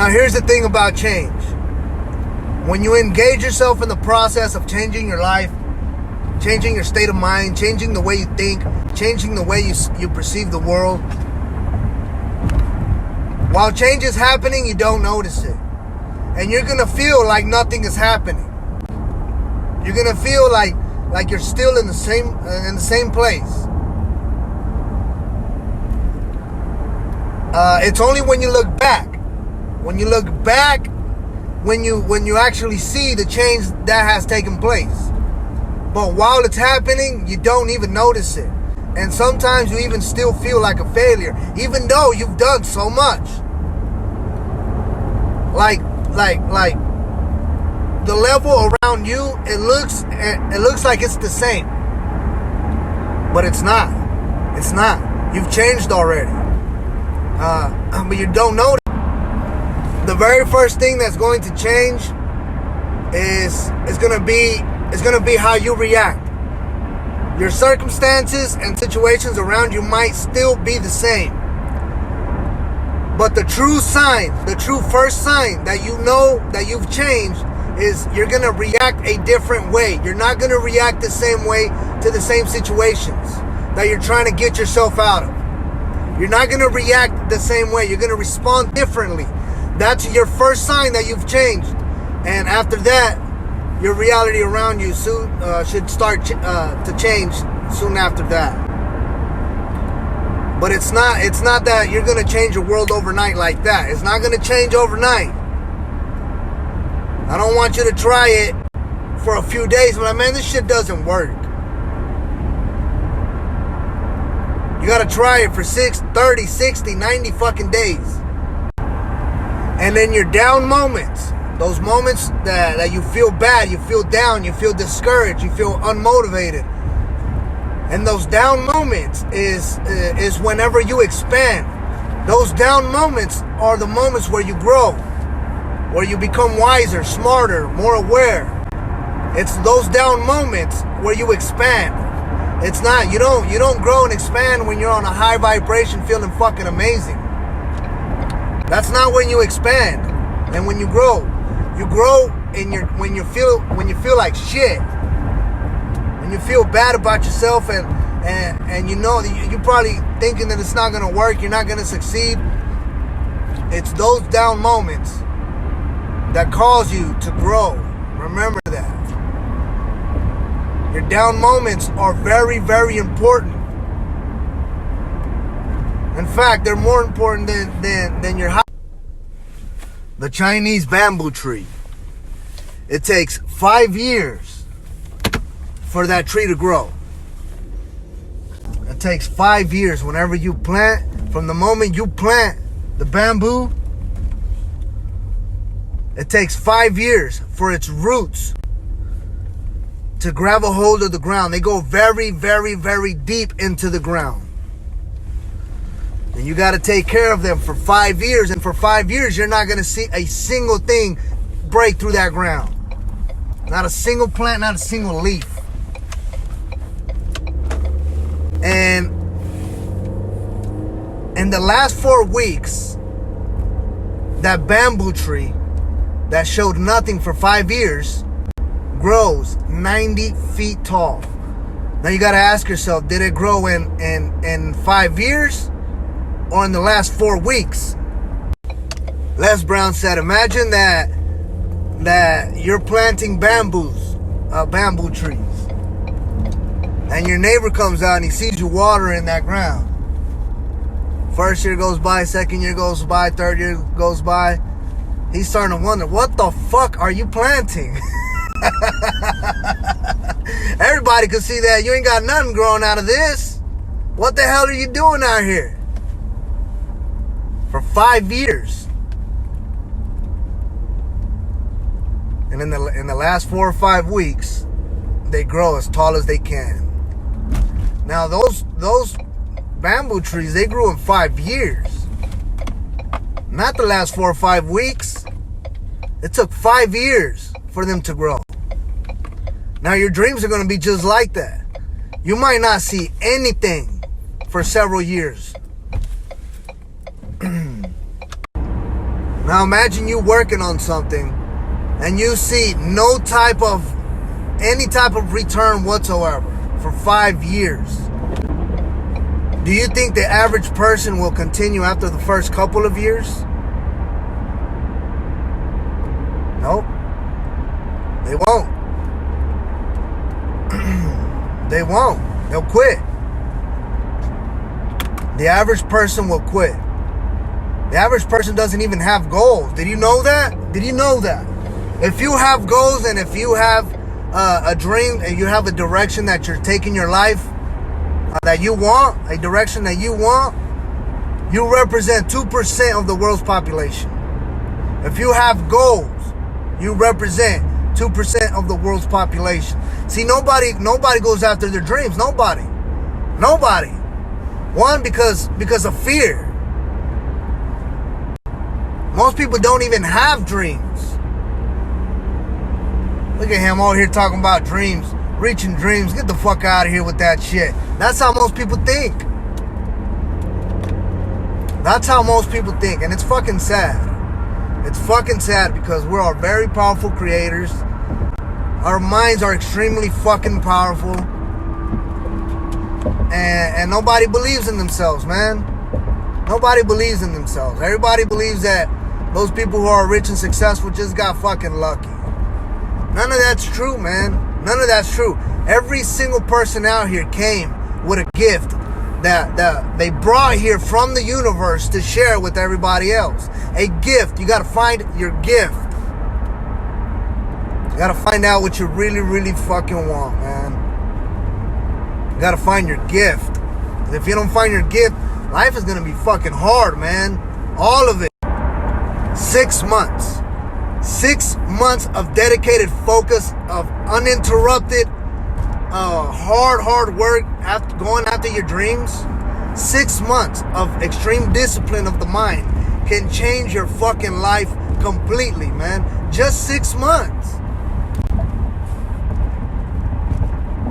Now here's the thing about change. When you engage yourself in the process of changing your life, changing your state of mind, changing the way you think, changing the way you perceive the world, while change is happening, you don't notice it. And you're going to feel like nothing is happening. You're going to feel like you're still in the same place. It's only when you look back. When you look back, when you actually see the change that has taken place. But while it's happening, you don't even notice it. And sometimes you even still feel like a failure, even though you've done so much. Like the level around you, it looks like it's the same. But it's not. It's not. You've changed already. But you don't know. The very first thing that's going to change is gonna be how you react. Your circumstances and situations around you might still be the same. But the true first sign that you know that you've changed is you're gonna react a different way. You're not gonna react the same way to the same situations that you're trying to get yourself out of. You're not gonna react the same way. You're gonna respond differently. That's your first sign that you've changed. And after that, your reality around you soon should start to change soon after that. But it's not that you're going to change your world overnight like that. It's not going to change overnight. I don't want you to try it for a few days. But man, this shit doesn't work. You got to try it for 30, 60, 90 fucking days. And then your down moments, those moments that you feel bad, you feel down, you feel discouraged, you feel unmotivated. And those down moments is whenever you expand. Those down moments are the moments where you grow, where you become wiser, smarter, more aware. It's those down moments where you expand. It's not, you don't grow and expand when you're on a high vibration feeling fucking amazing. That's not when you expand. And when you grow when you feel like shit. When you feel bad about yourself and you know that you're probably thinking that it's not gonna work, you're not gonna succeed. It's those down moments that cause you to grow. Remember that. Your down moments are very, very important. In fact, they're more important than your high. The Chinese bamboo tree. It takes 5 years for that tree to grow. It takes 5 years whenever you plant. From the moment you plant the bamboo, it takes 5 years for its roots to grab a hold of the ground. They go very, very, very deep into the ground. And you got to take care of them for 5 years. And for 5 years, you're not going to see a single thing break through that ground. Not a single plant, not a single leaf. And in the last 4 weeks, that bamboo tree that showed nothing for 5 years grows 90 feet tall. Now you got to ask yourself, did it grow in 5 years? Or in the last 4 weeks? Les Brown said, imagine that you're planting bamboo trees, and your neighbor comes out and he sees you watering that ground. First year goes by, second year goes by, third year goes by. He's starting to wonder, what the fuck are you planting? Everybody could see that you ain't got nothing growing out of this. What the hell are you doing out here? For 5 years. And in the last 4 or 5 weeks, they grow as tall as they can. Now those bamboo trees, they grew in 5 years. Not the last 4 or 5 weeks. It took 5 years for them to grow. Now your dreams are going to be just like that. You might not see anything for several years. Now imagine you working on something and you see any type of return whatsoever for 5 years. Do you think the average person will continue after the first couple of years? Nope. They won't. They won't. They'll quit. The average person will quit. The average person doesn't even have goals. Did you know that? Did you know that? If you have goals and if you have a dream and you have a direction that you're taking your life, that you want, a direction that you want, you represent 2% of the world's population. If you have goals, you represent 2% of the world's population. See, nobody goes after their dreams. Nobody. One, because of fear. Most people don't even have dreams. Look at him all here talking about dreams, reaching dreams. Get the fuck out of here with that shit. That's how most people think. That's how most people think. And it's fucking sad. It's fucking sad because we are very powerful creators. Our minds are extremely fucking powerful. And nobody believes in themselves, man. Nobody believes in themselves. Everybody believes that those people who are rich and successful just got fucking lucky. None of that's true, man. None of that's true. Every single person out here came with a gift that they brought here from the universe to share with everybody else. A gift. You gotta find your gift. You gotta find out what you really, really fucking want, man. You gotta find your gift. If you don't find your gift, life is gonna be fucking hard, man. All of it. 6 months. 6 months of dedicated focus, of uninterrupted, hard work, going after your dreams. 6 months of extreme discipline of the mind can change your fucking life completely, man. Just 6 months.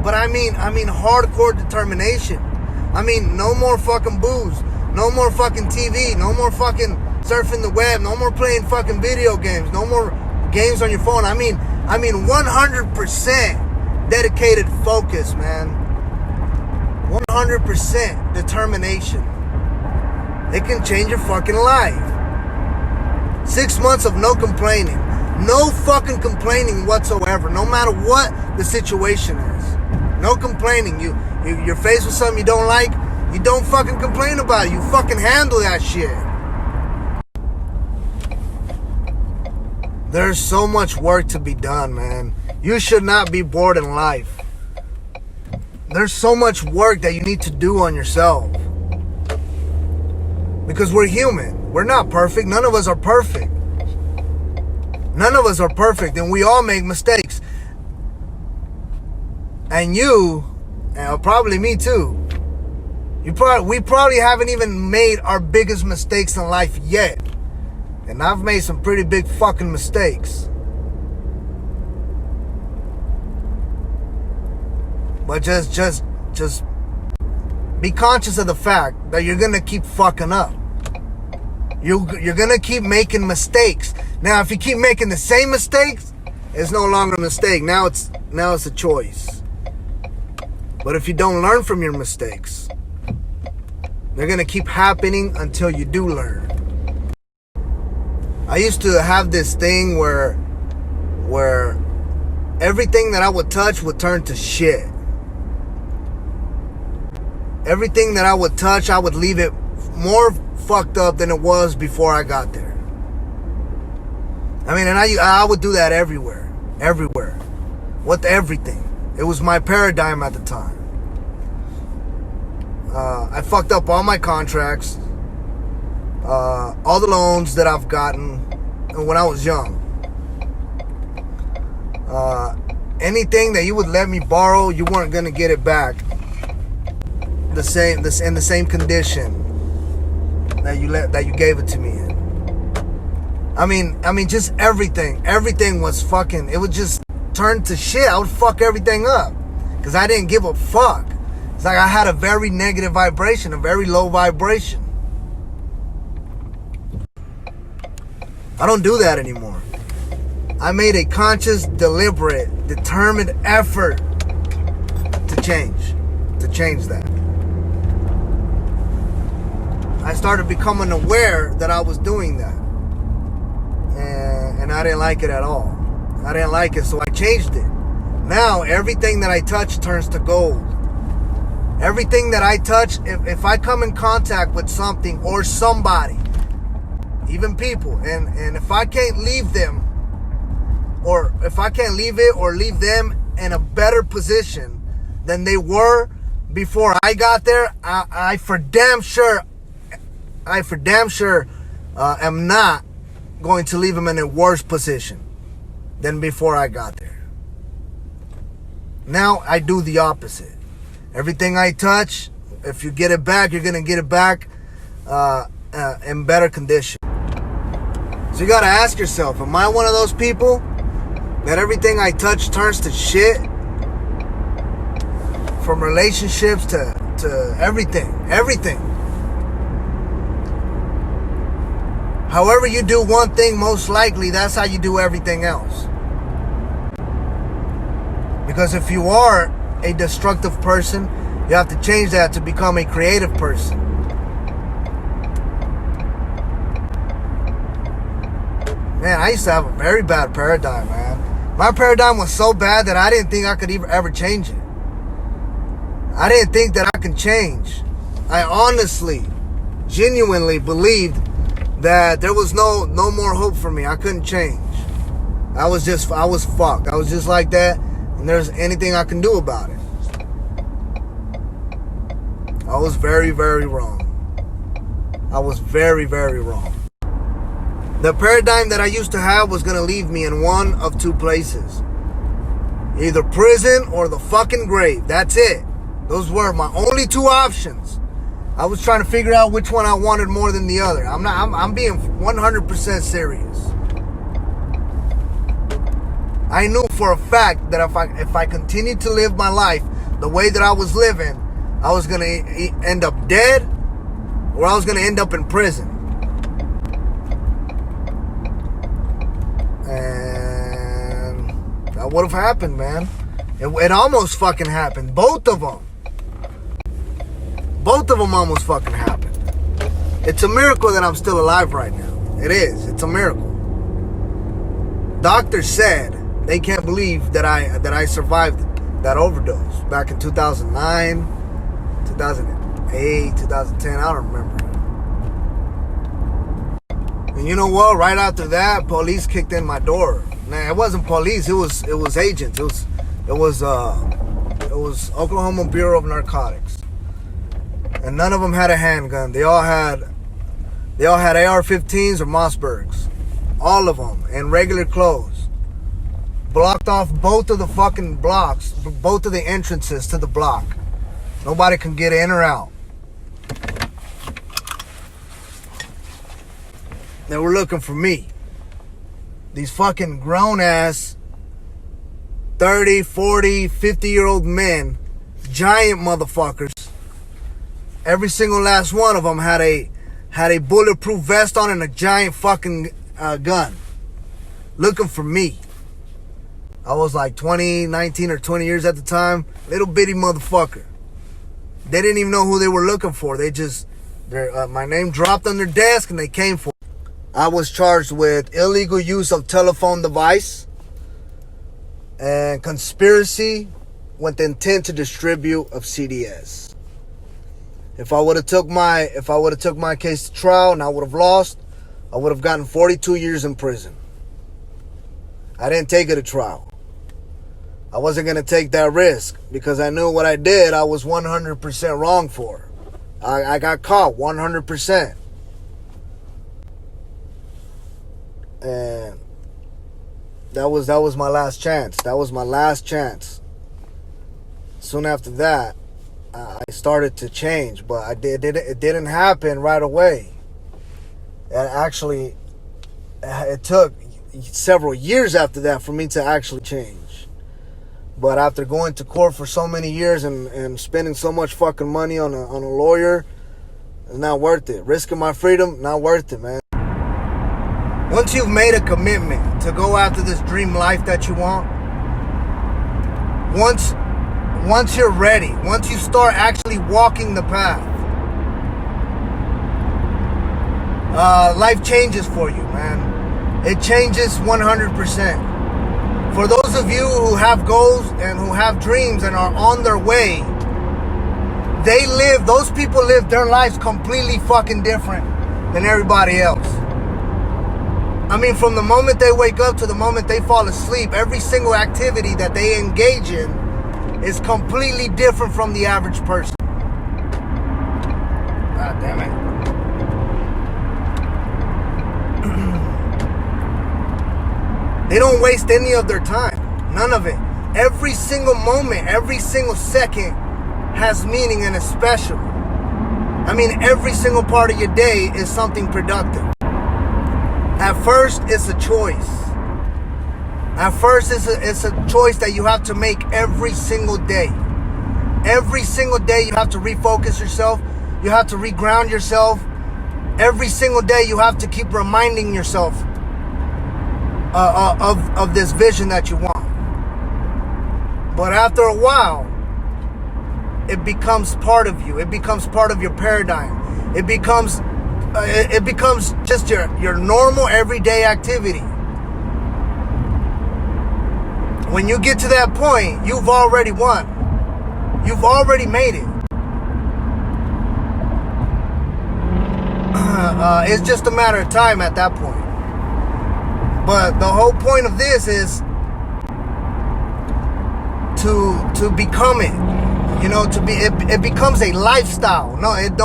But I mean hardcore determination. I mean, no more fucking booze. No more fucking TV. No more fucking surfing the web. No more playing fucking video games. No more games on your phone. I mean 100% dedicated focus, man. 100% determination. It can change your fucking life. 6 months of no complaining. No fucking complaining whatsoever. No matter what the situation is. No complaining. You're faced with something you don't like. You don't fucking complain about it. You fucking handle that shit. There's so much work to be done, man. You should not be bored in life. There's so much work that you need to do on yourself. Because we're human. We're not perfect. None of us are perfect. None of us are perfect, and we all make mistakes. And you, and probably me too, we probably haven't even made our biggest mistakes in life yet. And I've made some pretty big fucking mistakes. But just be conscious of the fact that you're gonna keep fucking up. You're gonna keep making mistakes. Now, if you keep making the same mistakes, it's no longer a mistake. Now it's a choice. But if you don't learn from your mistakes, they're gonna keep happening until you do learn. I used to have this thing where everything that I would touch would turn to shit. Everything that I would touch, I would leave it more fucked up than it was before I got there. I mean, and I would do that everywhere. With everything. It was my paradigm at the time. I fucked up all my contracts, all the loans that I've gotten when I was young. Anything that you would let me borrow, you weren't gonna get it back. In the same condition that you gave it to me in. I mean, just everything. Everything was fucking. It would just turn to shit. I would fuck everything up because I didn't give a fuck. It's like I had a very negative vibration, a very low vibration. I don't do that anymore. I made a conscious, deliberate, determined effort to change that. I started becoming aware that I was doing that. And I didn't like it at all. I didn't like it, so I changed it. Now, everything that I touch turns to gold. Everything that I touch, if I come in contact with something or somebody, even people, and if I can't leave them, or if I can't leave it or leave them in a better position than they were before I got there, I for damn sure am not going to leave them in a worse position than before I got there. Now I do the opposite. Everything I touch, if you get it back, you're gonna get it back in better condition. So you gotta ask yourself, am I one of those people that everything I touch turns to shit? From relationships to everything. However you do one thing, most likely that's how you do everything else. Because if you are a destructive person, you have to change that to become a creative person. Man, I used to have a very bad paradigm, man. My paradigm was so bad that I didn't think I could ever change it. I didn't think that I could change. I honestly, genuinely believed that there was no more hope for me. I couldn't change. I was fucked. I was just like that, and there's anything I can do about it. I was very, very wrong. I was very, very wrong. The paradigm that I used to have was gonna leave me in one of two places. Either prison or the fucking grave. That's it. Those were my only two options. I was trying to figure out which one I wanted more than the other. I'm being 100% serious. I knew for a fact that if I continued to live my life the way that I was living, I was going to end up dead or I was going to end up in prison. And that would have happened, man. It almost fucking happened. Both of them almost fucking happened. It's a miracle that I'm still alive right now. It is. It's a miracle. Doctors said they can't believe that I survived that overdose back in 2009, 2008, 2010. I don't remember. And you know what? Right after that, police kicked in my door. Nah, it wasn't police. It was agents. It was Oklahoma Bureau of Narcotics. And none of them had a handgun. They all had AR-15s or Mossbergs. All of them in regular clothes. Blocked off both of the fucking blocks, both of the entrances to the block. Nobody can get in or out. They were looking for me. These fucking grown-ass 30, 40, 50-year-old men, giant motherfuckers. Every single last one of them had a bulletproof vest on and a giant fucking gun. Looking for me. I was like 19 or 20 years at the time. Little bitty motherfucker. They didn't even know who they were looking for. My name dropped on their desk and they came for it. I was charged with illegal use of telephone device and conspiracy with the intent to distribute of CDS. If I would have took my case to trial and I would have lost, I would have gotten 42 years in prison. I didn't take it to trial. I wasn't going to take that risk because I knew what I did I was 100% wrong for. I got caught 100%. And that was my last chance. That was my last chance. Soon after that, I started to change, but it didn't happen right away. It took several years after that for me to actually change. But after going to court for so many years and spending so much fucking money on a lawyer, it's not worth it. Risking my freedom, not worth it, man. once you've made a commitment to go after this dream life that you want, once you're ready, once you start actually walking the path, life changes for you, man. It changes 100%. For those of you who have goals and who have dreams and are on their way, those people live their lives completely fucking different than everybody else. I mean, from the moment they wake up to the moment they fall asleep, every single activity that they engage in is completely different from the average person. God damn it. They don't waste any of their time. None of it. Every single moment, every single second has meaning and is special. I mean, every single part of your day is something productive. At first, it's a choice. At first, it's a choice that you have to make every single day. Every single day, you have to refocus yourself. You have to reground yourself. Every single day, you have to keep reminding yourself of this vision that you want. But after a while, it becomes part of you. It becomes part of your paradigm. It becomes just your normal everyday activity. When you get to that point, you've already won. You've already made it. It's just a matter of time at that point. But the whole point of this is to become it. You know, it becomes a lifestyle. No, it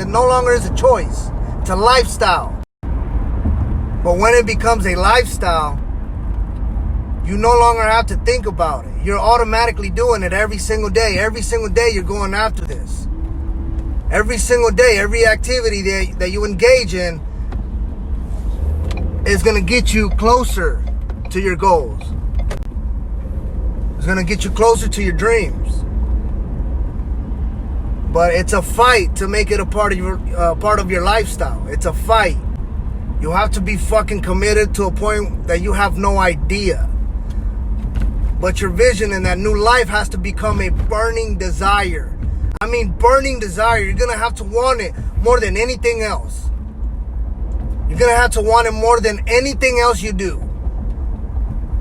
no longer is a choice. It's a lifestyle. But when it becomes a lifestyle, you no longer have to think about it. You're automatically doing it every single day. Every single day you're going after this. Every single day, every activity that you engage in is going to get you closer to your goals. It's going to get you closer to your dreams. But it's a fight to make it a part of your lifestyle. It's a fight. You have to be fucking committed to a point that you have no idea. But your vision in that new life has to become a burning desire. I mean, burning desire. You're going to have to want it more than anything else. You're going to have to want it more than anything else you do.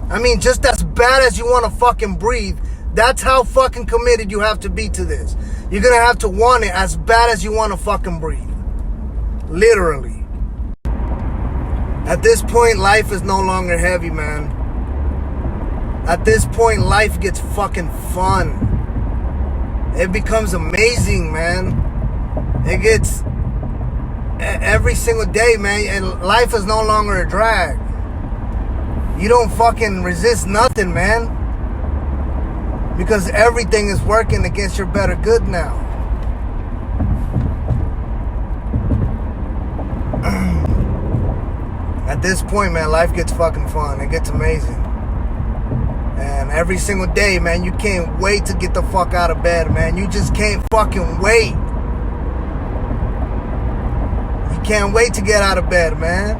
I mean, just as bad as you want to fucking breathe, that's how fucking committed you have to be to this. You're going to have to want it as bad as you want to fucking breathe. Literally. At this point, life is no longer heavy, man. At this point, life gets fucking fun. It becomes amazing, man. It gets every single day, man. And life is no longer a drag. You don't fucking resist nothing, man. Because everything is working against your better good now. At this point, man, life gets fucking fun. It gets amazing. And every single day, man, you can't wait to get the fuck out of bed, man. You just can't fucking wait. You can't wait to get out of bed, man.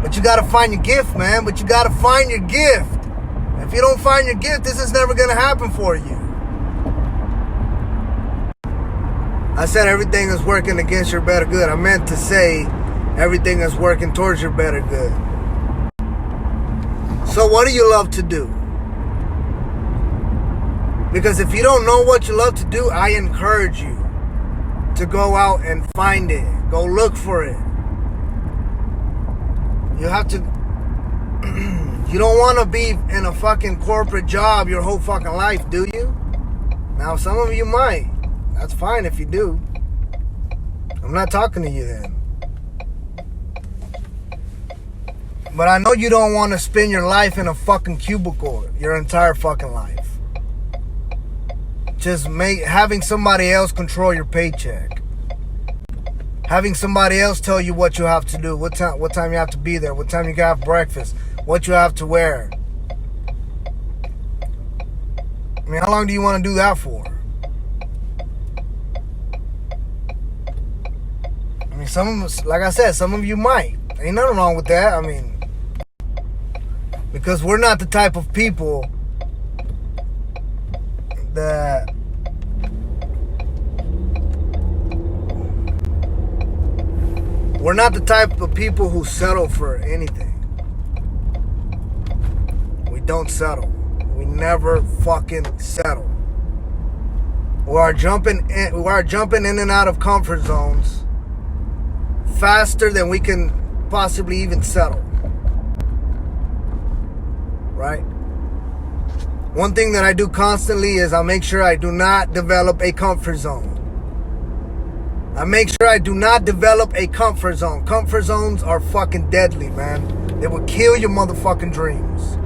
But you gotta find your gift, man. But you gotta find your gift. If you don't find your gift, this is never gonna happen for you. I said everything is working against your better good. I meant to say everything is working towards your better good. So what do you love to do? Because if you don't know what you love to do, I encourage you to go out and find it. Go look for it. You have to... You don't want to be in a fucking corporate job your whole fucking life, do you? Now, some of you might. That's fine if you do. I'm not talking to you then. But I know you don't want to spend your life in a fucking cubicle your entire fucking life. Just having somebody else control your paycheck. Having somebody else tell you what you have to do, what time you have to be there, what time you got breakfast, what you have to wear. I mean, how long do you want to do that for? mean, some of us, like I said, some of you might. Ain't nothing wrong with that. I mean, because we're not the type of people that who settle for anything. We don't settle. We never fucking settle. We are jumping in and out of comfort zones faster than we can possibly even settle. Right? One thing that I do constantly is I make sure I do not develop a comfort zone. Comfort zones are fucking deadly, man. They will kill your motherfucking dreams.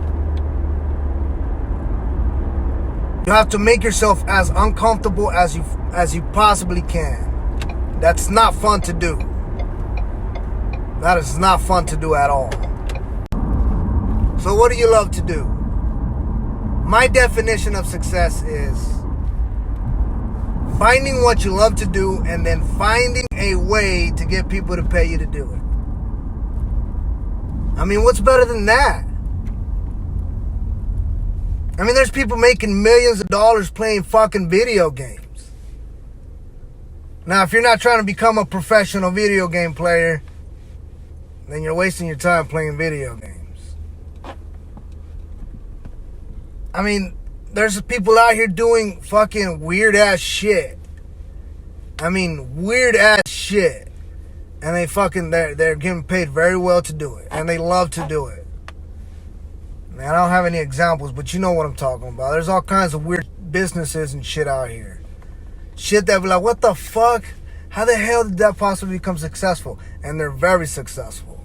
You have to make yourself as uncomfortable as you possibly can. That's not fun to do. That is not fun to do at all. So what do you love to do? My definition of success is finding what you love to do and then finding a way to get people to pay you to do it. I mean, what's better than that? I mean, there's people making millions of dollars playing fucking video games. Now, if you're not trying to become a professional video game player, then you're wasting your time playing video games. I mean, there's people out here doing fucking weird ass shit. I mean, weird ass shit. And they're getting paid very well to do it. And they love to do it. I don't have any examples, but you know what I'm talking about. There's all kinds of weird businesses and shit out here. Shit that be like, what the fuck? How the hell did that possibly become successful? And they're very successful.